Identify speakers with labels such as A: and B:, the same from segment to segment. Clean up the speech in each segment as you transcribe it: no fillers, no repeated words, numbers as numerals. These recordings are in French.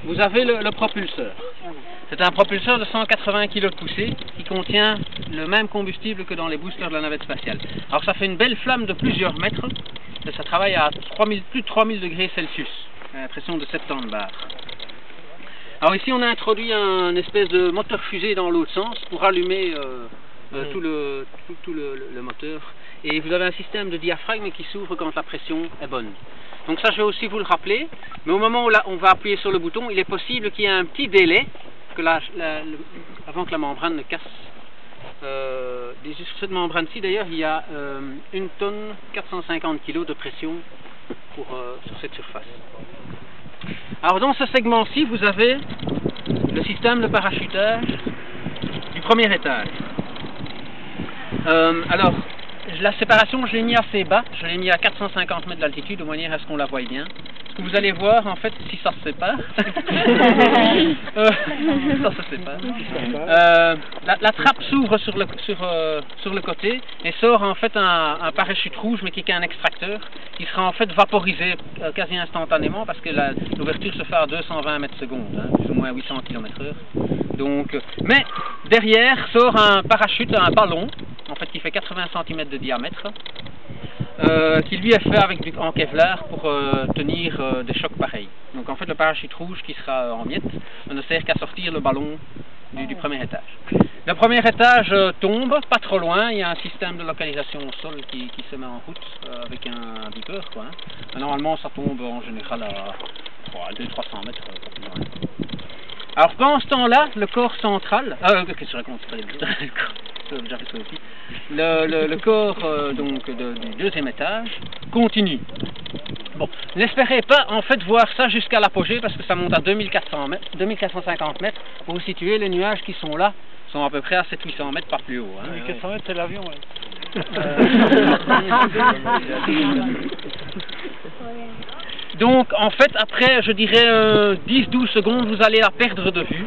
A: vous avez le propulseur. C'est un propulseur de 180 kg de poussée qui contient le même combustible que dans les boosters de la navette spatiale. Alors ça fait une belle flamme de plusieurs mètres, et ça travaille à plus de 3000 degrés Celsius, à la pression de 70 bars. Alors ici on a introduit un espèce de moteur fusée dans l'autre sens pour allumer tout le moteur. Et vous avez un système de diaphragme qui s'ouvre quand la pression est bonne. Donc ça je vais aussi vous le rappeler, mais au moment où on va appuyer sur le bouton, il est possible qu'il y ait un petit délai, que avant que la membrane ne casse. Sur cette membrane-ci d'ailleurs, il y a 1 tonne 450 kg de pression sur cette surface. Alors dans ce segment-ci, vous avez le système de parachutage du premier étage. Alors, la séparation, je l'ai mis assez bas, je l'ai mis à 450 mètres d'altitude, de manière à ce qu'on la voie bien. Ce que vous allez voir, en fait, si ça se sépare, ça se sépare. La trappe s'ouvre sur le côté et sort en fait un parachute rouge, mais qui est un extracteur, qui sera en fait vaporisé quasi instantanément, parce que l'ouverture se fait à 220 mètres secondes, hein, plus ou moins 800 km/h. Donc, mais derrière sort un parachute, un ballon, en fait, qui fait 80 cm de diamètre, qui lui est fait en Kevlar pour tenir des chocs pareils. Donc en fait le parachute rouge qui sera en miettes ne sert qu'à sortir le ballon du premier étage. Le premier étage tombe, pas trop loin, il y a un système de localisation au sol qui se met en route avec un beeper, quoi, hein. Normalement ça tombe en général à 200-300 mètres, pas plus loin. Alors pendant ce temps-là, le corps central, qu'est-ce que je raconte, le corps donc du deuxième étage continue. Bon, n'espérez pas en fait voir ça jusqu'à l'apogée parce que ça monte à 2450 mètres. Pour vous situer, les nuages qui sont là sont à peu près à 700-800 mètres, pas plus haut. Hein.
B: 2400 mètres, c'est l'avion. Ouais.
A: Donc en fait, après je dirais 10-12 secondes, vous allez la perdre de vue.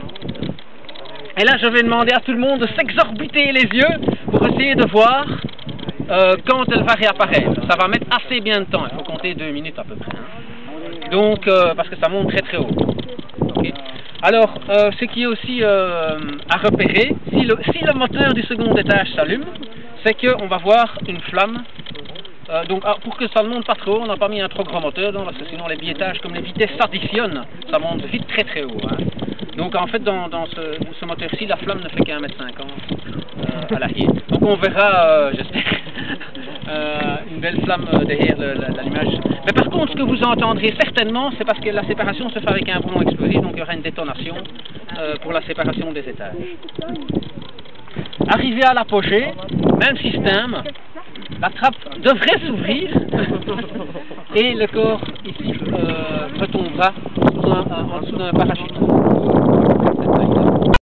A: Et là, je vais demander à tout le monde de s'exorbiter les yeux pour essayer de voir quand elle va réapparaître. Ça va mettre assez bien de temps, il faut compter 2 minutes à peu près. Hein. Donc, parce que ça monte très très haut. Okay. Alors, ce qui est aussi à repérer, si le moteur du second étage s'allume, c'est qu'on va voir une flamme. Donc pour que ça ne monte pas trop haut, on n'a pas mis un trop grand moteur, donc, parce que sinon les biétages, comme les vitesses s'additionnent, ça monte vite très très haut. Hein. Donc en fait dans ce moteur-ci, la flamme ne fait qu'1,50 m à l'arrière. Donc on verra, j'espère, une belle flamme derrière l'allumage. Mais par contre, ce que vous entendrez certainement, c'est parce que la séparation se fait avec un boulon explosif, donc il y aura une détonation pour la séparation des étages. Arrivé à l'apogée, même système, la trappe devrait s'ouvrir et le corps ici retombera en dessous d'un parachute.